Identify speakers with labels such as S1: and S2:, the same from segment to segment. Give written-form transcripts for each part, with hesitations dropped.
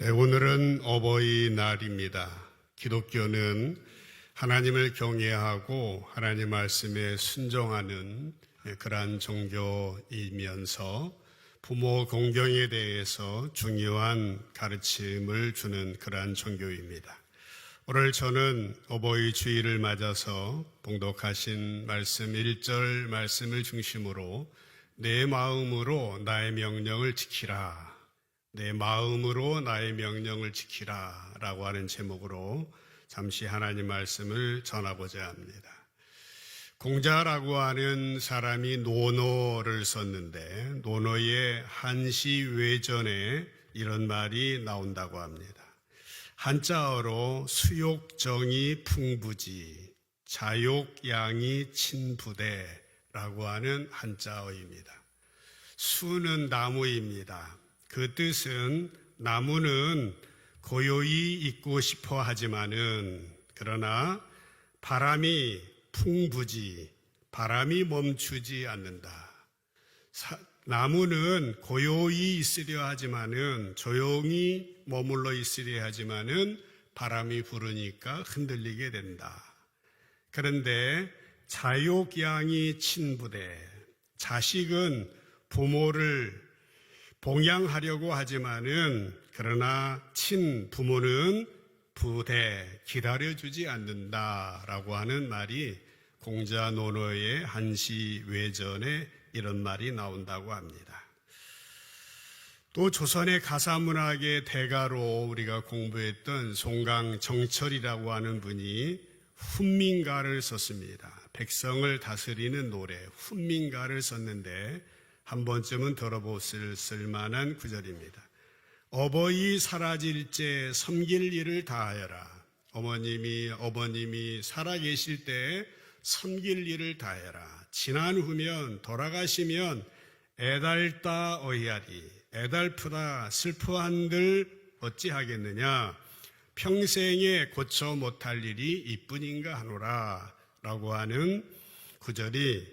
S1: 네, 오늘은 어버이날입니다. 기독교는 하나님을 경외하고 하나님 말씀에 순종하는 그러한 종교이면서 부모 공경에 대해서 중요한 가르침을 주는 그러한 종교입니다. 오늘 저는 어버이 주일을 맞아서 봉독하신 말씀 1절 말씀을 중심으로 내 마음으로 나의 명령을 지키라, 내 마음으로 나의 명령을 지키라 라고 하는 제목으로 잠시 하나님 말씀을 전하고자 합니다. 공자라고 하는 사람이 논어를 썼는데 논어의 한시외전에 이런 말이 나온다고 합니다. 한자어로 수욕정이 풍부지 자욕양이 친부대라고 하는 한자어입니다. 수는 나무입니다. 그 뜻은 나무는 고요히 있고 싶어 하지만은 그러나 바람이 풍부지 바람이 멈추지 않는다. 나무는 고요히 있으려 하지만은 조용히 머물러 있으려 하지만은 바람이 부르니까 흔들리게 된다. 그런데 자욕양이 친부대, 자식은 부모를 봉양하려고 하지만은 그러나 친부모는 부대 기다려주지 않는다라고 하는 말이 공자 논어의 한시외전에 이런 말이 나온다고 합니다. 또 조선의 가사문학의 대가로 우리가 공부했던 송강정철이라고 하는 분이 훈민가를 썼습니다. 백성을 다스리는 노래 훈민가를 썼는데 한 번쯤은 들어보실 쓸만한 구절입니다. 어버이 사라질째 섬길 일을 다하여라. 어머님이 살아계실 때 섬길 일을 다해라. 지난 후면 돌아가시면 애달다 어이하리. 애달프다 슬퍼한들 어찌하겠느냐. 평생에 고쳐 못할 일이 이뿐인가 하노라 라고 하는 구절이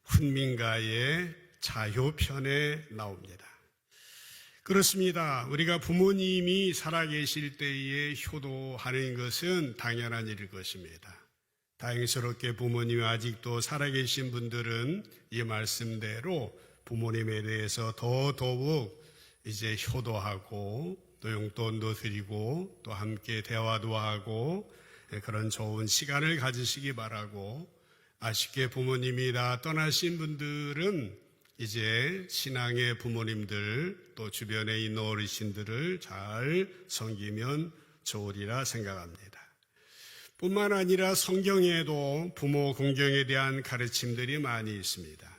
S1: 훈민가의 자효편에 나옵니다. 그렇습니다. 우리가 부모님이 살아계실 때에 효도하는 것은 당연한 일일 것입니다. 다행스럽게 부모님이 아직도 살아계신 분들은 이 말씀대로 부모님에 대해서 더더욱 이제 효도하고 또 용돈도 드리고 또 함께 대화도 하고 그런 좋은 시간을 가지시기 바라고, 아쉽게 부모님이 다 떠나신 분들은 이제 신앙의 부모님들 또 주변에 있는 어르신들을 잘 섬기면 좋으리라 생각합니다. 뿐만 아니라 성경에도 부모 공경에 대한 가르침들이 많이 있습니다.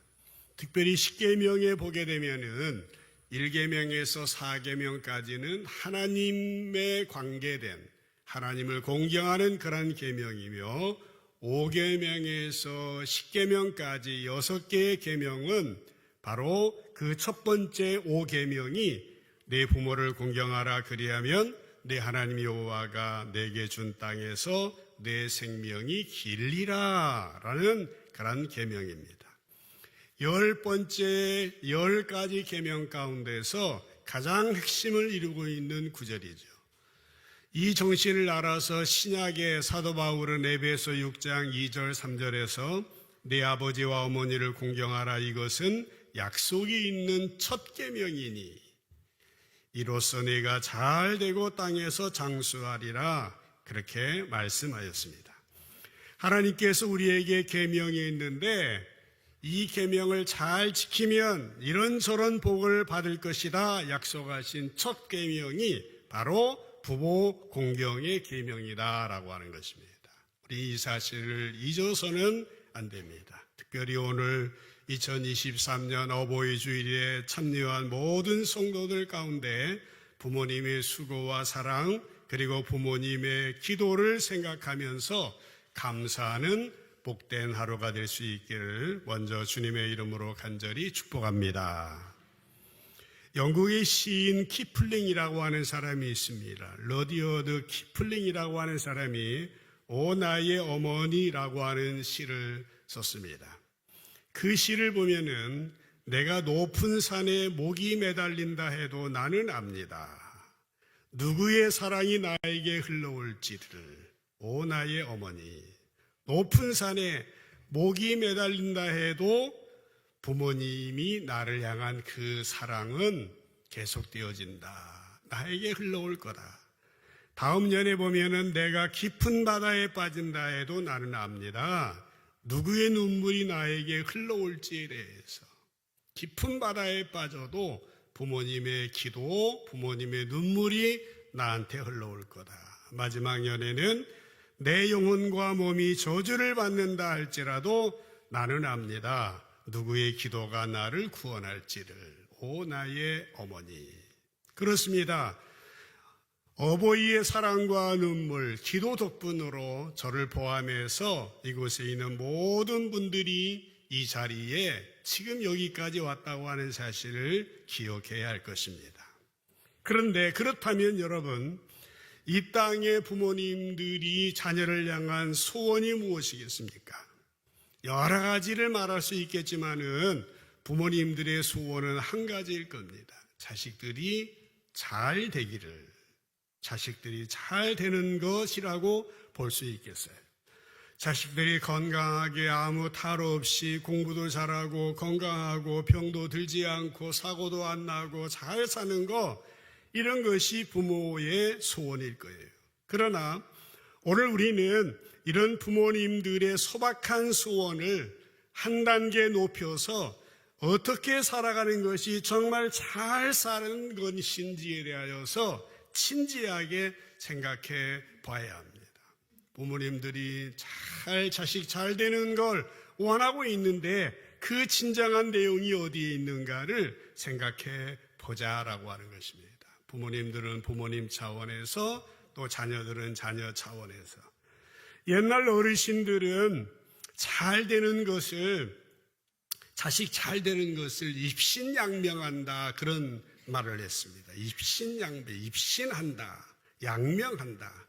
S1: 특별히 십계명에 보게 되면은 1계명에서 4계명까지는 하나님에 관계된 하나님을 공경하는 그런 계명이며 5계명에서 10계명까지 6개의 계명은 바로 그 첫 번째 5계명이 내 부모를 공경하라 그리하면 내 하나님 여호와가 내게 준 땅에서 내 생명이 길리라 라는 그런 계명입니다. 10번째 10가지 계명 가운데서 가장 핵심을 이루고 있는 구절이죠. 이 정신을 알아서 신약의 사도 바울은 에베소 6장 2절 3절에서 내 아버지와 어머니를 공경하라, 이것은 약속이 있는 첫 계명이니 이로써 내가 잘 되고 땅에서 장수하리라, 그렇게 말씀하였습니다. 하나님께서 우리에게 계명이 있는데 이 계명을 잘 지키면 이런저런 복을 받을 것이다 약속하신 첫 계명이 바로 부모 공경의 계명이다라고 하는 것입니다. 우리 이 사실을 잊어서는 안 됩니다. 특별히 오늘 2023년 어버이 주일에 참여한 모든 성도들 가운데 부모님의 수고와 사랑 그리고 부모님의 기도를 생각하면서 감사하는 복된 하루가 될 수 있기를 먼저 주님의 이름으로 간절히 축복합니다. 영국의 시인 키플링이라고 하는 사람이 있습니다. 러디어드 키플링이라고 하는 사람이 오 나의 어머니라고 하는 시를 썼습니다. 그 시를 보면은 내가 높은 산에 목이 매달린다 해도 나는 압니다. 누구의 사랑이 나에게 흘러올지를 오 나의 어머니. 높은 산에 목이 매달린다 해도 부모님이 나를 향한 그 사랑은 계속되어진다. 나에게 흘러올 거다. 다음 년에 보면은 내가 깊은 바다에 빠진다 해도 나는 압니다. 누구의 눈물이 나에게 흘러올지에 대해서. 깊은 바다에 빠져도 부모님의 기도, 부모님의 눈물이 나한테 흘러올 거다. 마지막 년에는 내 영혼과 몸이 저주를 받는다 할지라도 나는 압니다. 누구의 기도가 나를 구원할지를. 오 나의 어머니. 그렇습니다. 어버이의 사랑과 눈물, 기도 덕분으로 저를 포함해서 이곳에 있는 모든 분들이 이 자리에 지금 여기까지 왔다고 하는 사실을 기억해야 할 것입니다. 그런데 그렇다면 여러분, 이 땅의 부모님들이 자녀를 향한 소원이 무엇이겠습니까? 여러 가지를 말할 수 있겠지만은 부모님들의 소원은 한 가지일 겁니다. 자식들이 잘 되기를, 자식들이 잘 되는 것이라고 볼 수 있겠어요. 자식들이 건강하게 아무 탈 없이 공부도 잘하고 건강하고 병도 들지 않고 사고도 안 나고 잘 사는 거, 이런 것이 부모의 소원일 거예요. 그러나 오늘 우리는 이런 부모님들의 소박한 소원을 한 단계 높여서 어떻게 살아가는 것이 정말 잘 사는 것인지에 대하여서 진지하게 생각해 봐야 합니다. 부모님들이 자식 잘 되는 걸 원하고 있는데 그 진정한 내용이 어디에 있는가를 생각해 보자라고 하는 것입니다. 부모님들은 부모님 차원에서, 또 자녀들은 자녀 차원에서. 옛날 어르신들은 잘 되는 것을, 자식 잘 되는 것을 입신양명한다, 그런 말을 했습니다. 입신한다, 양명한다.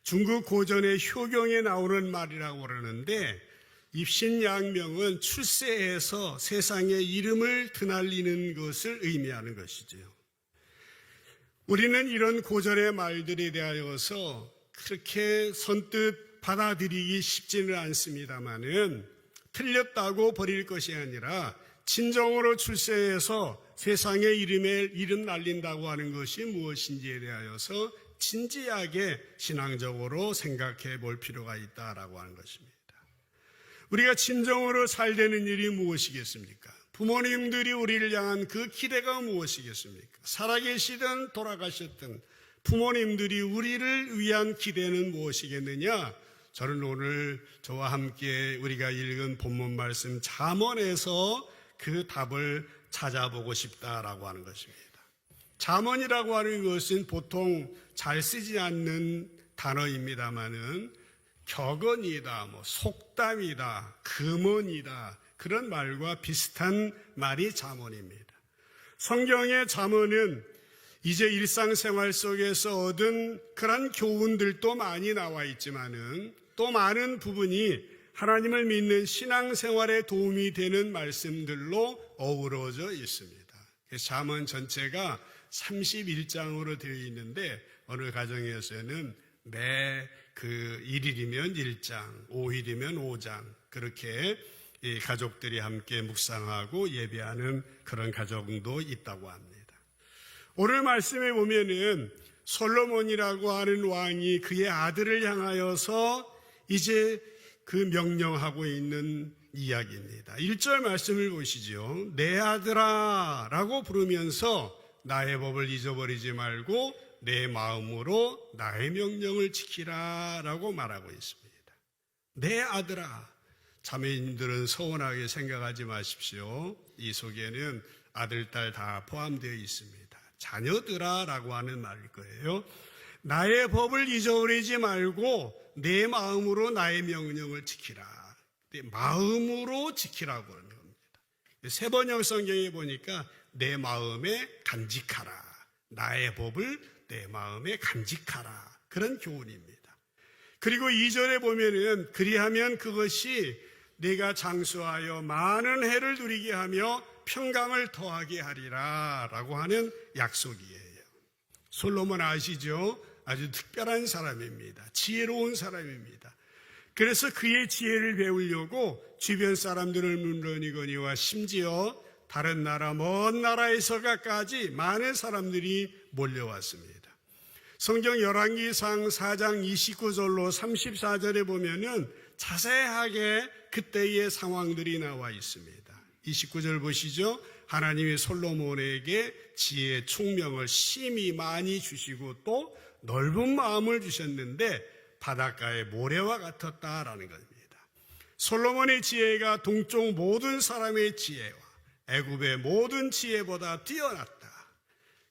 S1: 중국 고전의 효경에 나오는 말이라고 그러는데, 입신양명은 출세해서 세상에 이름을 드날리는 것을 의미하는 것이죠. 우리는 이런 고전의 말들에 대하여서 그렇게 선뜻 받아들이기 쉽지는 않습니다만은, 틀렸다고 버릴 것이 아니라 진정으로 출세해서 세상에 이름 날린다고 하는 것이 무엇인지에 대하여서 진지하게 신앙적으로 생각해 볼 필요가 있다라고 하는 것입니다. 우리가 진정으로 잘 되는 일이 무엇이겠습니까? 부모님들이 우리를 향한 그 기대가 무엇이겠습니까? 살아계시든 돌아가셨든 부모님들이 우리를 위한 기대는 무엇이겠느냐? 저는 오늘 저와 함께 우리가 읽은 본문 말씀 잠언에서 그 답을 찾아보고 싶다라고 하는 것입니다. 잠언이라고 하는 것은 보통 잘 쓰지 않는 단어입니다마는 격언이다, 속담이다, 금언이다, 그런 말과 비슷한 말이 잠언입니다. 성경의 잠언은 이제 일상생활 속에서 얻은 그런 교훈들도 많이 나와 있지만은 또 많은 부분이 하나님을 믿는 신앙생활에 도움이 되는 말씀들로 어우러져 있습니다. 잠언 전체가 31장으로 되어 있는데 어느 가정에서는 매 그 1일이면 1장, 5일이면 5장, 그렇게 이 가족들이 함께 묵상하고 예배하는 그런 가정도 있다고 합니다. 오늘 말씀에 보면은 솔로몬이라고 하는 왕이 그의 아들을 향하여서 이제 그 명령하고 있는 이야기입니다. 1절 말씀을 보시죠. 내 아들아 라고 부르면서 나의 법을 잊어버리지 말고 내 마음으로 나의 명령을 지키라 라고 말하고 있습니다. 내 아들아. 자매님들은 서운하게 생각하지 마십시오. 이 속에는 아들, 딸 다 포함되어 있습니다. 자녀들아 라고 하는 말일 거예요. 나의 법을 잊어버리지 말고 내 마음으로 나의 명령을 지키라. 마음으로 지키라고 하는 겁니다. 세번역 성경에 보니까 내 마음에 간직하라. 나의 법을 내 마음에 간직하라. 그런 교훈입니다. 그리고 2절에 보면은 그리하면 그것이 내가 장수하여 많은 해를 누리게 하며 평강을 더하게 하리라 라고 하는 약속이에요. 솔로몬 아시죠? 아주 특별한 사람입니다. 지혜로운 사람입니다. 그래서 그의 지혜를 배우려고 주변 사람들을 물론이거니와 심지어 다른 나라, 먼 나라에서까지 많은 사람들이 몰려왔습니다. 성경 열왕기상 4장 29절로 34절에 보면은 자세하게 그때의 상황들이 나와 있습니다. 29절 보시죠. 하나님이 솔로몬에게 지혜, 총명을 심히 많이 주시고 또 넓은 마음을 주셨는데 바닷가의 모래와 같았다라는 겁니다. 솔로몬의 지혜가 동쪽 모든 사람의 지혜와 애굽의 모든 지혜보다 뛰어났다.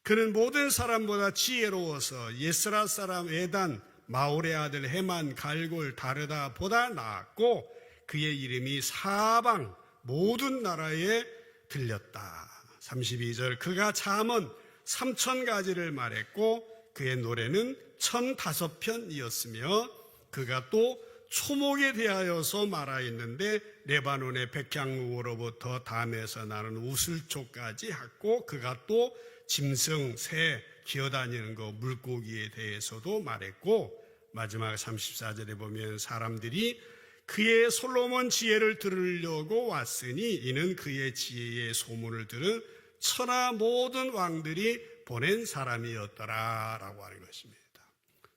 S1: 그는 모든 사람보다 지혜로워서 예스라 사람 에단, 마올의 아들 헤만, 갈골, 다르다 보다 나았고 그의 이름이 사방 모든 나라에 들렸다. 32절 그가 잠언 3000가지를 말했고 그의 노래는 1005편이었으며 그가 또 초목에 대하여서 말하였는데 레바논의 백향목으로부터 담에서 나는 우슬초까지 했고 그가 또 짐승, 새, 기어다니는 거, 물고기에 대해서도 말했고 마지막 34절에 보면 사람들이 그의 솔로몬 지혜를 들으려고 왔으니 이는 그의 지혜의 소문을 들은 천하 모든 왕들이 보낸 사람이었더라라고 하는 것입니다.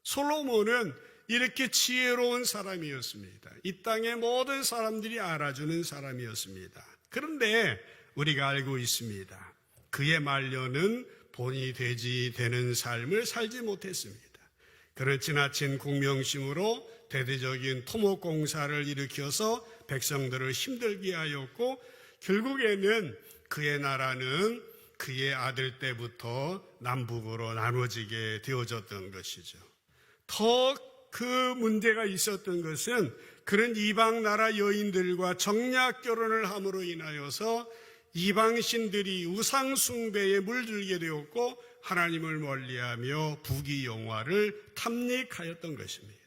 S1: 솔로몬은 이렇게 지혜로운 사람이었습니다. 이 땅의 모든 사람들이 알아주는 사람이었습니다. 그런데 우리가 알고 있습니다. 그의 말년은 본이 되는 삶을 살지 못했습니다. 그런 지나친 공명심으로 대대적인 토목공사를 일으켜서 백성들을 힘들게 하였고 결국에는 그의 나라는 그의 아들 때부터 남북으로 나눠지게 되어졌던 것이죠. 더 그 문제가 있었던 것은 그런 이방 나라 여인들과 정략 결혼을 함으로 인하여서 이방신들이 우상 숭배에 물들게 되었고 하나님을 멀리하며 부귀영화를 탐닉하였던 것입니다.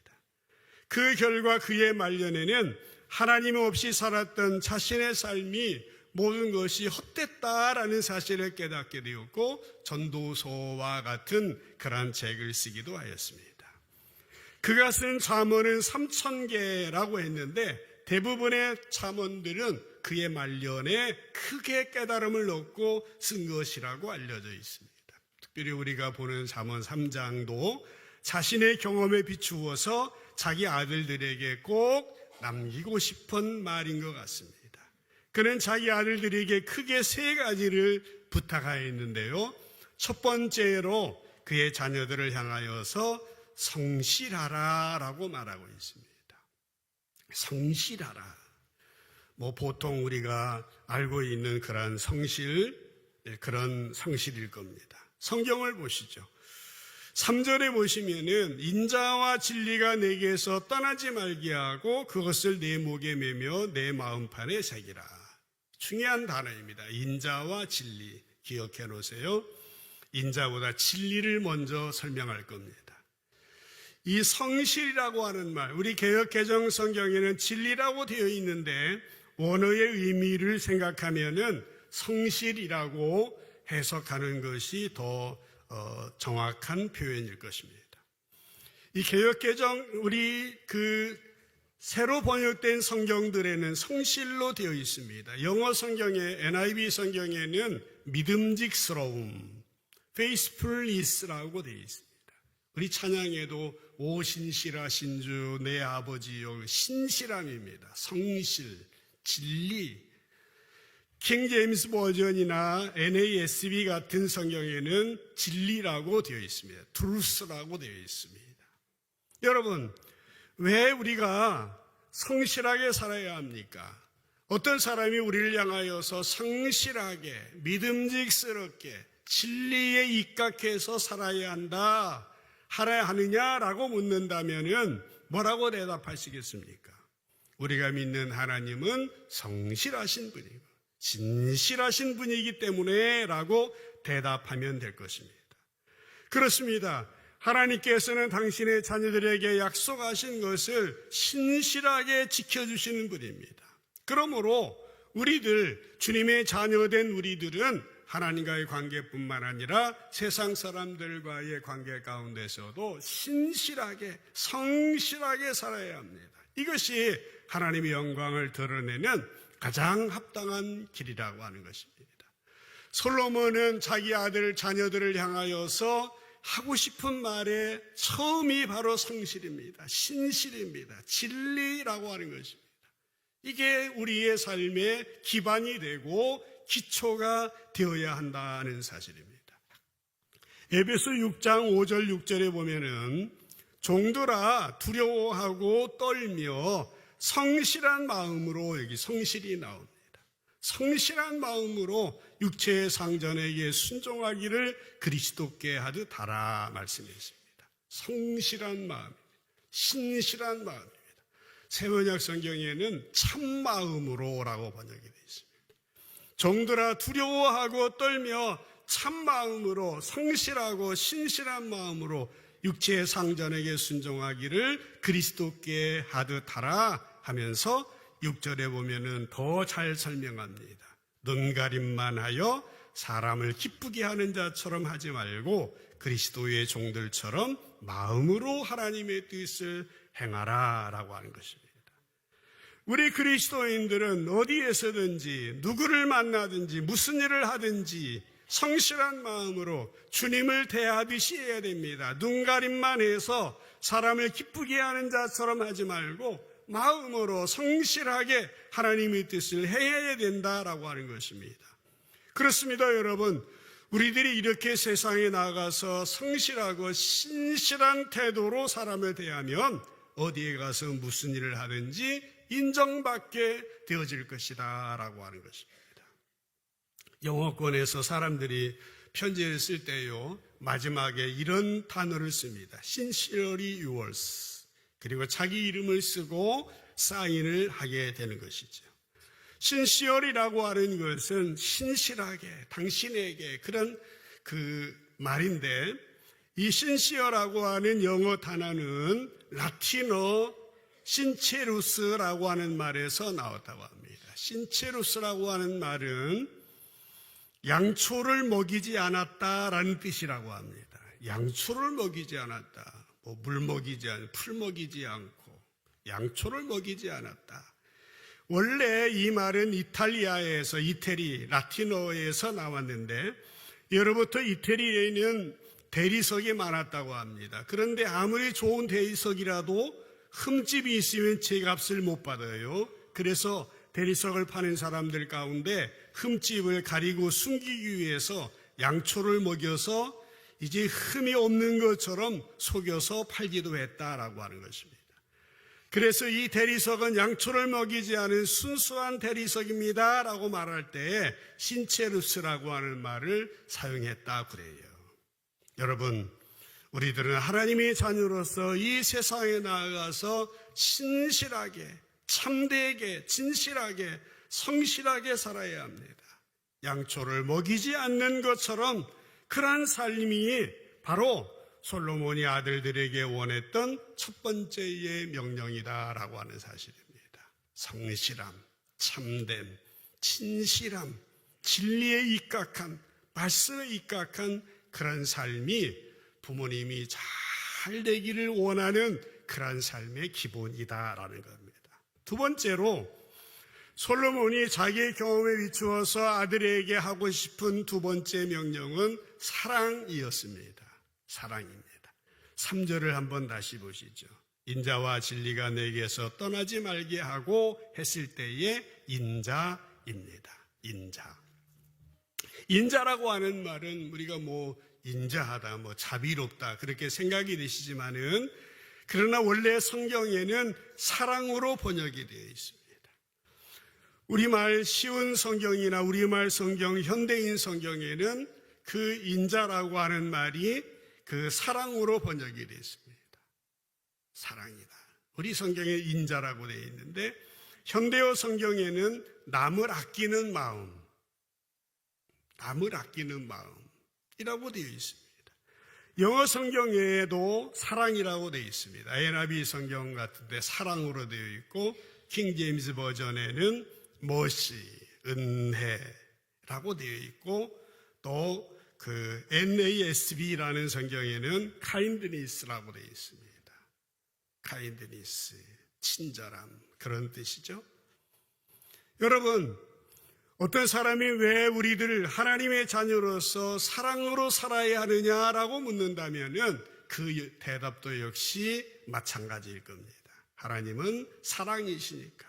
S1: 그 결과 그의 말년에는 하나님 없이 살았던 자신의 삶이 모든 것이 헛됐다라는 사실을 깨닫게 되었고 전도서와 같은 그러한 책을 쓰기도 하였습니다. 그가 쓴 잠언은 3000개라고 했는데 대부분의 잠언들은 그의 말년에 크게 깨달음을 얻고 쓴 것이라고 알려져 있습니다. 특별히 우리가 보는 잠언 3장도 자신의 경험에 비추어서 자기 아들들에게 꼭 남기고 싶은 말인 것 같습니다. 그는 자기 아들들에게 크게 3가지를 부탁하였는데요. 첫 번째로 그의 자녀들을 향하여서 성실하라라고 말하고 있습니다. 성실하라. 보통 우리가 알고 있는 그런 성실, 그런 성실일 겁니다. 성경을 보시죠. 3절에 보시면은 인자와 진리가 내게서 떠나지 말게 하고 그것을 내 목에 매며 내 마음판에 새기라. 중요한 단어입니다. 인자와 진리 기억해 놓으세요. 인자보다 진리를 먼저 설명할 겁니다. 이 성실이라고 하는 말, 우리 개역개정 성경에는 진리라고 되어 있는데 원어의 의미를 생각하면은 성실이라고 해석하는 것이 더 정확한 표현일 것입니다. 이 개역개정 우리 새로 번역된 성경들에는 성실로 되어 있습니다. 영어 성경에 NIV 성경에는 믿음직스러움, faithfulness라고 되어 있습니다. 우리 찬양에도 오 신실하신 주 내 아버지요 신실함입니다. 성실, 진리. 킹 제임스 버전이나 NASB 같은 성경에는 진리라고 되어 있습니다. truth라고 되어 있습니다. 여러분, 왜 우리가 성실하게 살아야 합니까? 어떤 사람이 우리를 향하여서 성실하게, 믿음직스럽게, 진리에 입각해서 살아야 한다, 살아야 하느냐라고 묻는다면은 뭐라고 대답하시겠습니까? 우리가 믿는 하나님은 성실하신 분이고 진실하신 분이기 때문에 라고 대답하면 될 것입니다. 그렇습니다. 하나님께서는 당신의 자녀들에게 약속하신 것을 신실하게 지켜주시는 분입니다. 그러므로 우리들, 주님의 자녀된 우리들은 하나님과의 관계뿐만 아니라 세상 사람들과의 관계 가운데서도 신실하게, 성실하게 살아야 합니다. 이것이 하나님의 영광을 드러내는 가장 합당한 길이라고 하는 것입니다. 솔로몬은 자기 아들, 자녀들을 향하여서 하고 싶은 말의 처음이 바로 성실입니다. 신실입니다. 진리라고 하는 것입니다. 이게 우리의 삶의 기반이 되고 기초가 되어야 한다는 사실입니다. 에베소 6장 5절 6절에 보면은 종들아 두려워하고 떨며 성실한 마음으로, 여기 성실이 나옵니다. 성실한 마음으로 육체의 상전에게 순종하기를 그리스도께 하듯 하라 말씀했습니다. 성실한 마음, 신실한 마음입니다. 새번역 성경에는 참마음으로라고 번역이 되어 있습니다. 종들아 두려워하고 떨며 참마음으로, 성실하고 신실한 마음으로 육체의 상전에게 순종하기를 그리스도께 하듯 하라 하면서 6절에 보면은 더 잘 설명합니다. 눈가림만 하여 사람을 기쁘게 하는 자처럼 하지 말고 그리스도의 종들처럼 마음으로 하나님의 뜻을 행하라 라고 하는 것입니다. 우리 그리스도인들은 어디에서든지 누구를 만나든지 무슨 일을 하든지 성실한 마음으로 주님을 대하듯이 해야 됩니다. 눈가림만 해서 사람을 기쁘게 하는 자처럼 하지 말고 마음으로 성실하게 하나님의 뜻을 행해야 된다라고 하는 것입니다. 그렇습니다, 여러분. 우리들이 이렇게 세상에 나가서 성실하고 신실한 태도로 사람을 대하면 어디에 가서 무슨 일을 하든지 인정받게 되어질 것이다 라고 하는 것입니다. 영어권에서 사람들이 편지를 쓸 때요, 마지막에 이런 단어를 씁니다. Sincerely yours. 그리고 자기 이름을 쓰고 사인을 하게 되는 것이죠. 신시얼이라고 하는 것은 신실하게, 당신에게, 그런 말인데, 이 신시얼이라고 하는 영어 단어는 라틴어 신체루스라고 하는 말에서 나왔다고 합니다. 신체루스라고 하는 말은 양초를 먹이지 않았다라는 뜻이라고 합니다. 양초를 먹이지 않았다. 물 먹이지 않고, 풀 먹이지 않고, 양초를 먹이지 않았다. 원래 이 말은 이탈리아에서, 이태리, 라틴어에서 나왔는데, 예로부터 이태리에는 대리석이 많았다고 합니다. 그런데 아무리 좋은 대리석이라도 흠집이 있으면 제값을 못 받아요. 그래서 대리석을 파는 사람들 가운데 흠집을 가리고 숨기기 위해서 양초를 먹여서 이제 흠이 없는 것처럼 속여서 팔기도 했다라고 하는 것입니다. 그래서 이 대리석은 양초를 먹이지 않은 순수한 대리석입니다 라고 말할 때 신체루스라고 하는 말을 사용했다 그래요. 여러분, 우리들은 하나님의 자녀로서 이 세상에 나아가서 신실하게, 참되게, 진실하게, 성실하게 살아야 합니다. 양초를 먹이지 않는 것처럼 그러한 삶이 바로 솔로몬이 아들들에게 원했던 첫 번째의 명령이다라고 하는 사실입니다. 성실함, 참됨, 진실함, 진리에 입각한, 말씀에 입각한 그런 삶이 부모님이 잘 되기를 원하는 그런 삶의 기본이다라는 겁니다. 두 번째로 솔로몬이 자기의 경험에 비추어서 아들에게 하고 싶은 두 번째 명령은 사랑이었습니다. 사랑입니다. 3절을 한번 다시 보시죠. 인자와 진리가 내게서 떠나지 말게 하고 했을 때의 인자입니다. 인자. 인자라고 하는 말은 우리가 인자하다, 자비롭다 그렇게 생각이 되시지만은 그러나 원래 성경에는 사랑으로 번역이 되어 있습니다. 우리말 쉬운 성경이나 우리말 성경, 현대인 성경에는 그 인자라고 하는 말이 그 사랑으로 번역이 되어 있습니다. 사랑이다. 우리 성경에 인자라고 되어 있는데 현대어 성경에는 남을 아끼는 마음, 남을 아끼는 마음이라고 되어 있습니다. 영어 성경에도 사랑이라고 되어 있습니다. NIV 성경 같은데 사랑으로 되어 있고 킹 제임스 버전에는 mercy, 은혜라고 되어 있고 또 그 NASB라는 성경에는 kindness라고 되어 있습니다. kindness, 친절함, 그런 뜻이죠. 여러분, 어떤 사람이 왜 우리들을 하나님의 자녀로서 사랑으로 살아야 하느냐라고 묻는다면은 그 대답도 역시 마찬가지일 겁니다. 하나님은 사랑이시니까.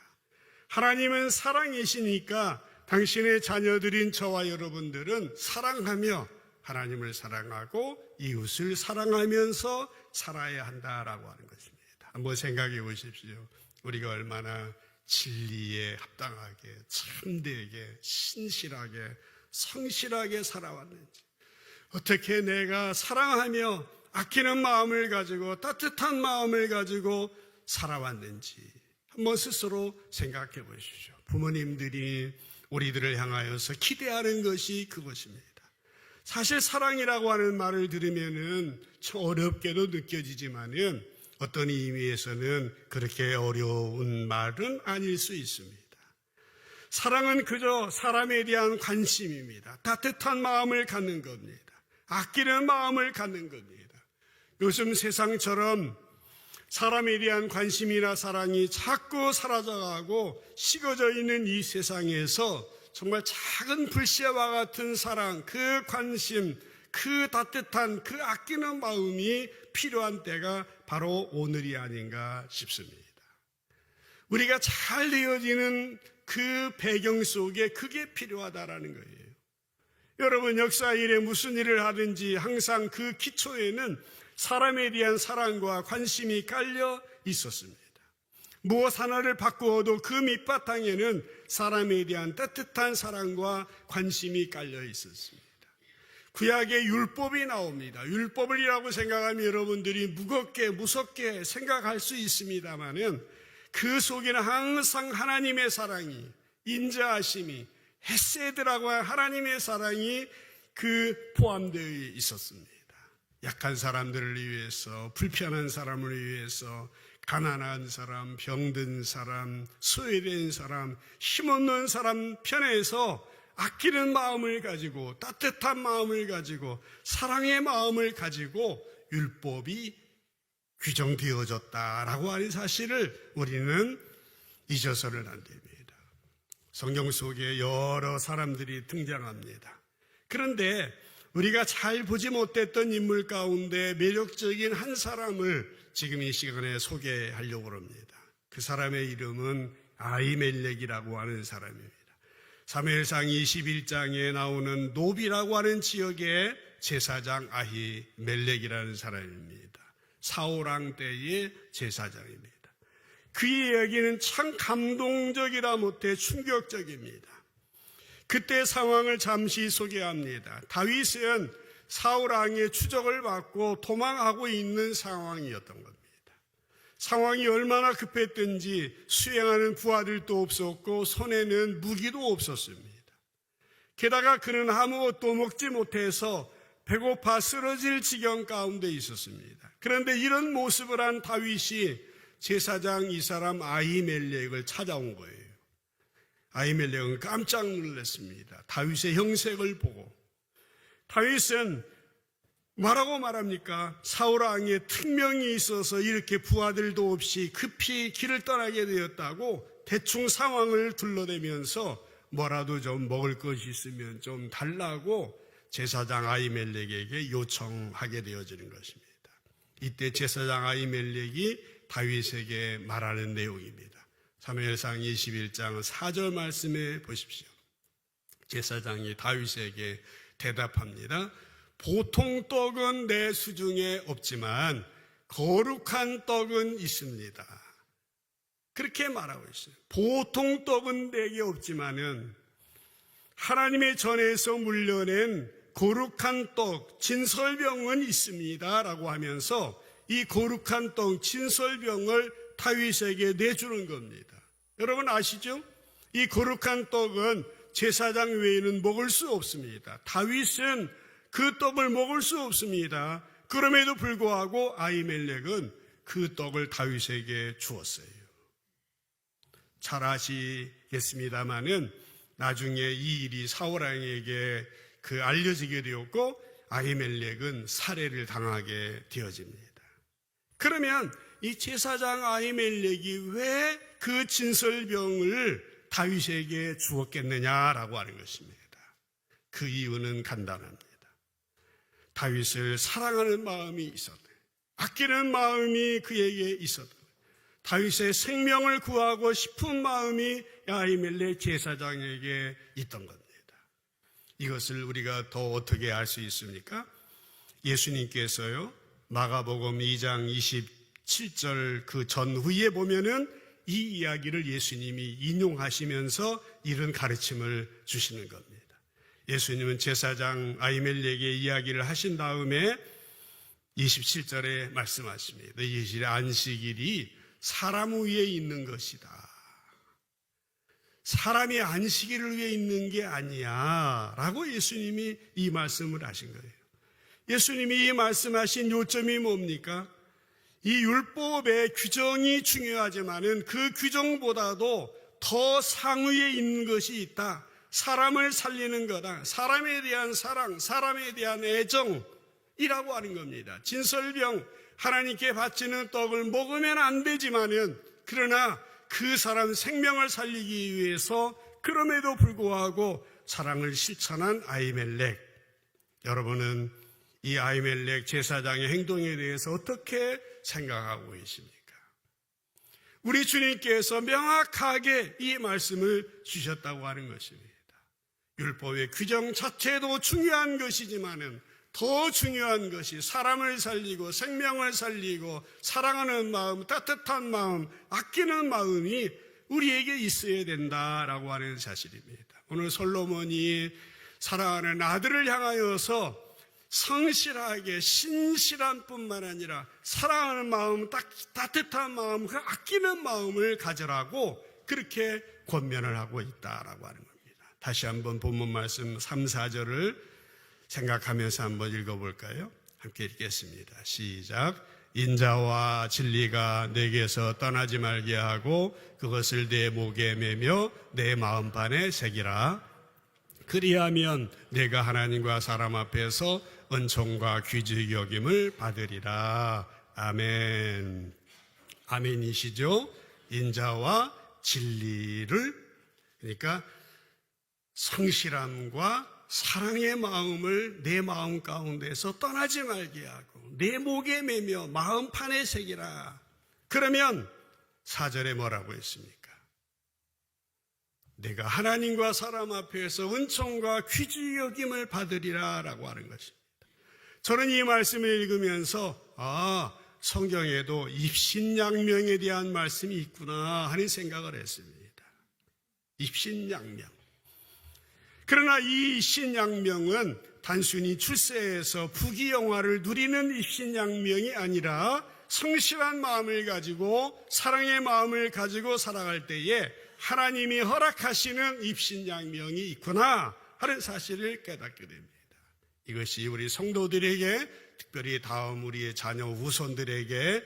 S1: 하나님은 사랑이시니까 당신의 자녀들인 저와 여러분들은 사랑하며 하나님을 사랑하고 이웃을 사랑하면서 살아야 한다라고 하는 것입니다. 한번 생각해 보십시오. 우리가 얼마나 진리에 합당하게, 참되게, 신실하게, 성실하게 살아왔는지, 어떻게 내가 사랑하며 아끼는 마음을 가지고 따뜻한 마음을 가지고 살아왔는지 한번 스스로 생각해 보십시오. 부모님들이 우리들을 향하여서 기대하는 것이 그것입니다. 사실 사랑이라고 하는 말을 들으면은 참 어렵게도 느껴지지만은 어떤 의미에서는 그렇게 어려운 말은 아닐 수 있습니다. 사랑은 그저 사람에 대한 관심입니다. 따뜻한 마음을 갖는 겁니다. 아끼는 마음을 갖는 겁니다. 요즘 세상처럼 사람에 대한 관심이나 사랑이 자꾸 사라져가고 식어져 있는 이 세상에서 정말 작은 불씨와 같은 사랑, 그 관심, 그 따뜻한, 그 아끼는 마음이 필요한 때가 바로 오늘이 아닌가 싶습니다. 우리가 잘 되어지는 그 배경 속에 그게 필요하다라는 거예요. 여러분, 역사 일에 무슨 일을 하든지 항상 그 기초에는 사람에 대한 사랑과 관심이 깔려 있었습니다. 무엇 하나를 바꾸어도 그 밑바탕에는 사람에 대한 따뜻한 사랑과 관심이 깔려 있었습니다. 구약에 율법이 나옵니다. 율법이라고 생각하면 여러분들이 무섭게 생각할 수 있습니다만은 그 속에는 항상 하나님의 사랑이, 인자하심이, 헤세드라고 하는 하나님의 사랑이 포함되어 있었습니다. 약한 사람들을 위해서, 불편한 사람을 위해서, 가난한 사람, 병든 사람, 소외된 사람, 힘없는 사람 편에서 아끼는 마음을 가지고, 따뜻한 마음을 가지고, 사랑의 마음을 가지고 율법이 규정되어졌다라고 하는 사실을 우리는 잊어서는 안 됩니다. 성경 속에 여러 사람들이 등장합니다. 그런데 우리가 잘 보지 못했던 인물 가운데 매력적인 한 사람을 지금 이 시간에 소개하려고 합니다. 그 사람의 이름은 아히멜렉이라고 하는 사람입니다. 사무엘상 21장에 나오는 노비라고 하는 지역의 제사장 아히멜렉이라는 사람입니다. 사울왕 때의 제사장입니다. 그의 이야기는 참 감동적이라 못해 충격적입니다. 그때 상황을 잠시 소개합니다. 다윗은 사울왕의 추적을 받고 도망하고 있는 상황이었던 겁니다. 상황이 얼마나 급했든지 수행하는 부하들도 없었고 손에는 무기도 없었습니다. 게다가 그는 아무것도 먹지 못해서 배고파 쓰러질 지경 가운데 있었습니다. 그런데 이런 모습을 한 다윗이 제사장 이 사람 아히멜렉을 찾아온 거예요. 아히멜렉은 깜짝 놀랐습니다. 다윗의 형색을 보고. 다윗은 뭐라고 말합니까? 사울왕의 특명이 있어서 이렇게 부하들도 없이 급히 길을 떠나게 되었다고 대충 상황을 둘러대면서 뭐라도 좀 먹을 것이 있으면 좀 달라고 제사장 아히멜렉에게 요청하게 되어지는 것입니다. 이때 제사장 아히멜렉이 다윗에게 말하는 내용입니다. 사무엘상 21장 4절 말씀에 보십시오. 제사장이 다윗에게 대답합니다. 보통 떡은 내 수중에 없지만 거룩한 떡은 있습니다. 그렇게 말하고 있어요. 보통 떡은 내게 없지만은 하나님의 전에서 물려낸 거룩한 떡, 진설병은 있습니다. 라고 하면서 이 거룩한 떡, 진설병을 다윗에게 내주는 겁니다. 여러분 아시죠? 이 거룩한 떡은 제사장 외에는 먹을 수 없습니다. 다윗은 그 떡을 먹을 수 없습니다. 그럼에도 불구하고 아히멜렉은 그 떡을 다윗에게 주었어요. 잘 아시겠습니다마는 나중에 이 일이 사울왕에게 알려지게 되었고 아히멜렉은 살해를 당하게 되어집니다. 그러면 이 제사장 아히멜렉이 왜 그 진설병을 다윗에게 주었겠느냐라고 하는 것입니다. 그 이유는 간단합니다. 다윗을 사랑하는 마음이 있었다. 아끼는 마음이 그에게 있었다. 다윗의 생명을 구하고 싶은 마음이 아히멜렉 제사장에게 있던 겁니다. 이것을 우리가 더 어떻게 알 수 있습니까? 예수님께서요, 마가복음 2장 27절 그 전후에 보면은 이 이야기를 예수님이 인용하시면서 이런 가르침을 주시는 겁니다. 예수님은 제사장 아히멜렉의 이야기를 하신 다음에 27절에 말씀하십니다. 이 안식일이 사람 위에 있는 것이다. 사람이 안식일을 위해 있는 게 아니야 라고 예수님이 이 말씀을 하신 거예요. 예수님이 이 말씀하신 요점이 뭡니까? 이 율법의 규정이 중요하지만은 그 규정보다도 더 상위에 있는 것이 있다. 사람을 살리는 거다. 사람에 대한 사랑, 사람에 대한 애정이라고 하는 겁니다. 진설병, 하나님께 바치는 떡을 먹으면 안 되지만은 그러나 그 사람 생명을 살리기 위해서 그럼에도 불구하고 사랑을 실천한 아히멜렉. 여러분은 이 아히멜렉 제사장의 행동에 대해서 어떻게 생각하고 계십니까? 우리 주님께서 명확하게 이 말씀을 주셨다고 하는 것입니다. 율법의 규정 자체도 중요한 것이지만은 더 중요한 것이 사람을 살리고 생명을 살리고 사랑하는 마음, 따뜻한 마음, 아끼는 마음이 우리에게 있어야 된다라고 하는 사실입니다. 오늘 솔로몬이 사랑하는 아들을 향하여서 성실하게 신실한 뿐만 아니라 사랑하는 마음, 따뜻한 마음, 그 아끼는 마음을 가져라고 그렇게 권면을 하고 있다라고 하는 겁니다. 다시 한번 본문 말씀 3, 4절을 생각하면서 한번 읽어볼까요? 함께 읽겠습니다. 시작. 인자와 진리가 내게서 떠나지 말게 하고 그것을 내 목에 매며 내 마음판에 새기라. 그리하면 내가 하나님과 사람 앞에서 은총과 귀중히 여김을 받으리라. 아멘. 아멘이시죠? 인자와 진리를, 그러니까 성실함과 사랑의 마음을 내 마음 가운데서 떠나지 말게 하고 내 목에 매며 마음판에 새기라. 그러면 4절에 뭐라고 했습니까? 내가 하나님과 사람 앞에서 은총과 귀중히 여김을 받으리라 라고 하는 것입니다. 저는 이 말씀을 읽으면서 성경에도 입신양명에 대한 말씀이 있구나 하는 생각을 했습니다. 입신양명. 그러나 이 입신양명은 단순히 출세해서 부귀영화를 누리는 입신양명이 아니라 성실한 마음을 가지고 사랑의 마음을 가지고 살아갈 때에 하나님이 허락하시는 입신양명이 있구나 하는 사실을 깨닫게 됩니다. 이것이 우리 성도들에게, 특별히 다음 우리의 자녀 후손들에게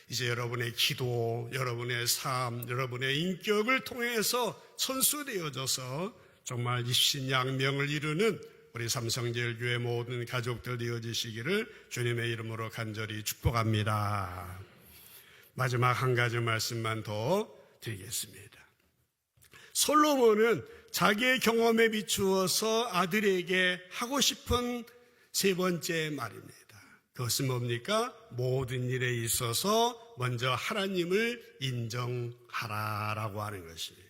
S1: 이제 여러분의 기도, 여러분의 삶, 여러분의 인격을 통해서 선수되어져서 정말 입신양명을 이루는 우리 삼성제일교회 모든 가족들 되어지시기를 주님의 이름으로 간절히 축복합니다. 마지막 한 가지 말씀만 더 드리겠습니다. 솔로몬은 자기의 경험에 비추어서 아들에게 하고 싶은 세 번째 말입니다. 그것은 뭡니까? 모든 일에 있어서 먼저 하나님을 인정하라라고 하는 것입니다.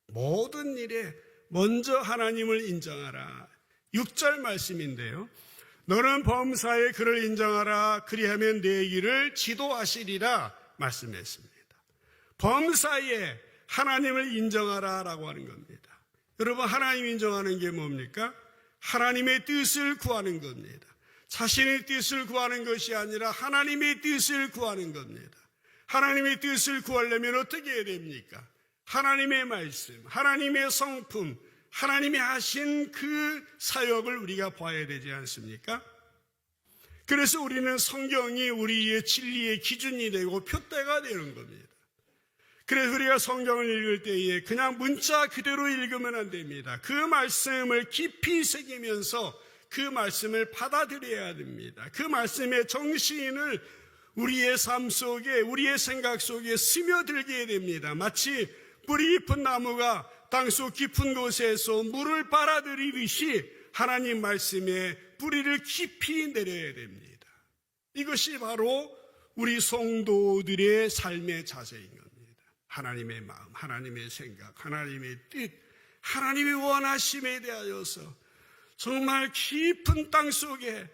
S1: 모든 일에 먼저 하나님을 인정하라. 6절 말씀인데요. 너는 범사에 그를 인정하라. 그리하면 내 길을 지도하시리라 말씀했습니다. 범사에 하나님을 인정하라라고 하는 겁니다. 여러분, 하나님 인정하는 게 뭡니까? 하나님의 뜻을 구하는 겁니다. 자신의 뜻을 구하는 것이 아니라 하나님의 뜻을 구하는 겁니다. 하나님의 뜻을 구하려면 어떻게 해야 됩니까? 하나님의 말씀, 하나님의 성품, 하나님이 하신 그 사역을 우리가 봐야 되지 않습니까? 그래서 우리는 성경이 우리의 진리의 기준이 되고 표대가 되는 겁니다. 그래서 우리가 성경을 읽을 때에 그냥 문자 그대로 읽으면 안 됩니다. 그 말씀을 깊이 새기면서 그 말씀을 받아들여야 됩니다. 그 말씀의 정신을 우리의 삶 속에, 우리의 생각 속에 스며들게 됩니다. 마치 뿌리 깊은 나무가 땅속 깊은 곳에서 물을 빨아들이듯이 하나님 말씀에 뿌리를 깊이 내려야 됩니다. 이것이 바로 우리 성도들의 삶의 자세인 겁니다. 하나님의 마음, 하나님의 생각, 하나님의 뜻, 하나님의 원하심에 대하여서 정말 깊은 땅 속에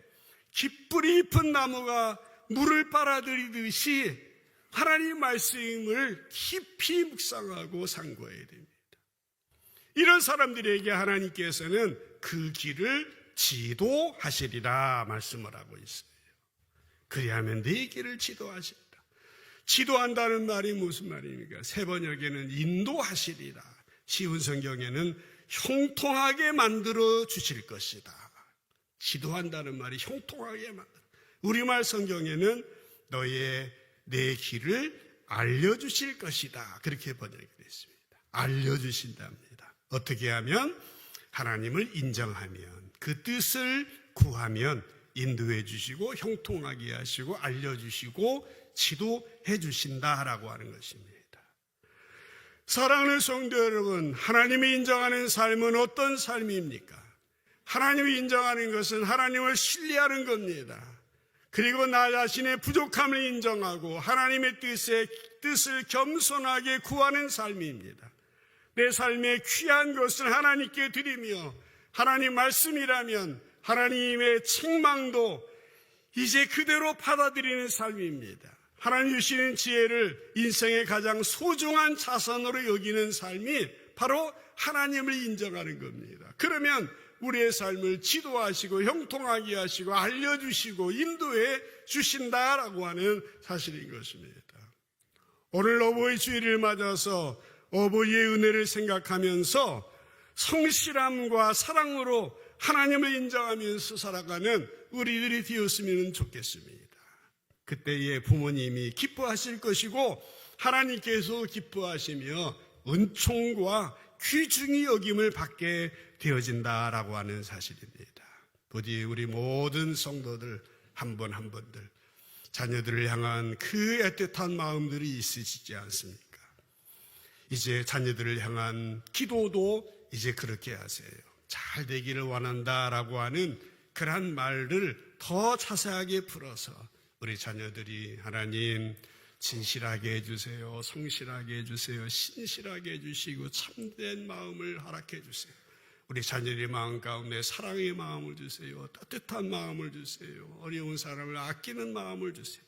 S1: 뿌리 깊은 나무가 물을 빨아들이듯이 하나님 말씀을 깊이 묵상하고 상고해야 됩니다. 이런 사람들에게 하나님께서는 그 길을 지도하시리라 말씀을 하고 있어요. 그리하면 네 길을 지도하시리라. 지도한다는 말이 무슨 말입니까? 새 번역에는 인도하시리라. 쉬운 성경에는 형통하게 만들어 주실 것이다. 지도한다는 말이 형통하게 만들어. 우리말 성경에는 너의 내 길을 알려주실 것이다. 그렇게 번역이 됐습니다. 알려주신답니다. 어떻게 하면? 하나님을 인정하면, 그 뜻을 구하면 인도해 주시고 형통하게 하시고 알려주시고 지도해 주신다라고 하는 것입니다. 사랑하는 성도 여러분, 하나님이 인정하는 삶은 어떤 삶입니까? 하나님이 인정하는 것은 하나님을 신뢰하는 겁니다. 그리고 나 자신의 부족함을 인정하고 하나님의 뜻을 겸손하게 구하는 삶입니다. 내 삶의 귀한 것을 하나님께 드리며 하나님 말씀이라면 하나님의 책망도 이제 그대로 받아들이는 삶입니다. 하나님 주시는 지혜를 인생의 가장 소중한 자산으로 여기는 삶이 바로 하나님을 인정하는 겁니다. 그러면 우리의 삶을 지도하시고 형통하게 하시고 알려주시고 인도해 주신다라고 하는 사실인 것입니다. 오늘 어버이 주일을 맞아서 어버이의 은혜를 생각하면서 성실함과 사랑으로 하나님을 인정하면서 살아가는 우리들이 되었으면 좋겠습니다. 그때의 부모님이 기뻐하실 것이고 하나님께서 기뻐하시며 은총과 귀중히 여김을 받게 되어진다라고 하는 사실입니다. 부디 우리 모든 성도들 한 분 한 분들 자녀들을 향한 그 애틋한 마음들이 있으시지 않습니까? 이제 자녀들을 향한 기도도 이제 그렇게 하세요. 잘 되기를 원한다라고 하는 그런 말을 더 자세하게 풀어서 우리 자녀들이 하나님 진실하게 해주세요, 성실하게 해주세요, 신실하게 해주시고 참된 마음을 허락해 주세요. 우리 자녀들의 마음 가운데 사랑의 마음을 주세요, 따뜻한 마음을 주세요, 어려운 사람을 아끼는 마음을 주세요.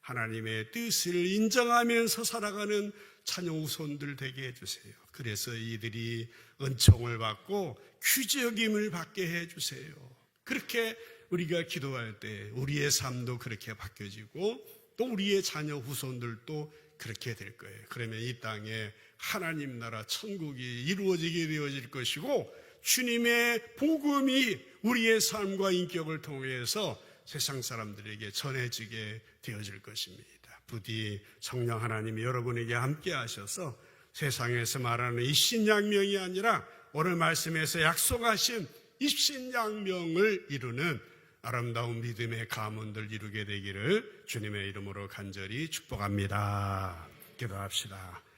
S1: 하나님의 뜻을 인정하면서 살아가는 자녀 후손들 되게 해주세요. 그래서 이들이 은총을 받고 귀재 여김을 받게 해주세요. 그렇게 우리가 기도할 때 우리의 삶도 그렇게 바뀌어지고 또 우리의 자녀 후손들도 그렇게 될 거예요. 그러면 이 땅에 하나님 나라 천국이 이루어지게 되어질 것이고 주님의 복음이 우리의 삶과 인격을 통해서 세상 사람들에게 전해지게 되어질 것입니다. 부디 성령 하나님이 여러분에게 함께 하셔서 세상에서 말하는 입신양명이 아니라 오늘 말씀에서 약속하신 입신양명을 이루는 아름다운 믿음의 가문들 이루게 되기를 주님의 이름으로 간절히 축복합니다. 기도합시다.